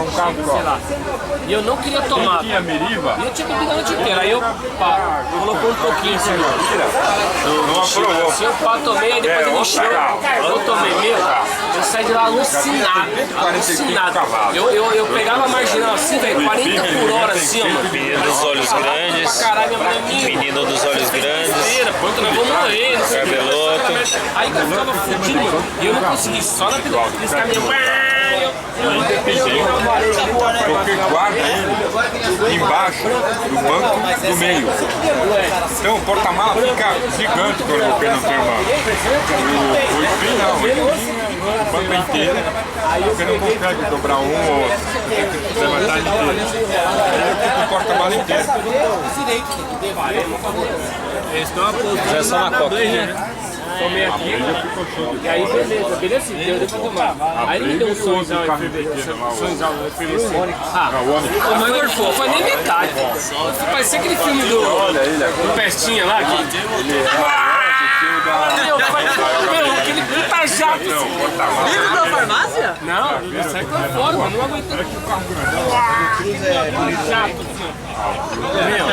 um carro sei lá. E eu não queria tomar. Tinha Meriva? E eu tinha bebido a noite inteira. Aí eu, pá, colocou um pouquinho assim, Não aprovou. assim, eu pá, tomei, aí depois ele encheu. Eu tomei meu, eu saí de lá alucinado. Alucinado. Eu pegava a marginal assim, velho, 40 por hora assim, ó. Menino dos olhos grandes. Pra caralho, minha mãe, Menino dos olhos grandes. pronto, nós vamos morrer, não sei o que. Cabeloto. Aí eu ficava fudido, mano. E eu não consegui, só na pedal. Eles caminham. Porque guarda ele embaixo do banco do meio. Então o porta-mala fica gigante quando você não tem uma. O espinho não, o banco inteiro. Você não consegue dobrar um ou outro. Você vai estar inteiro. Fica o porta-mala inteiro. Já só na coquinha. Tomei aqui, e aí beleza, assim, deu pra tomar. Aí ele me deu um sonzão efervescente. Ah, o mãe gorfou, foi nem metade. Parecia aquele filme do Pestinha lá, que... Meu, aquele puta jato. Vindo da farmácia? Não, sai pra fora, mano, não aguentei. Jato, meu.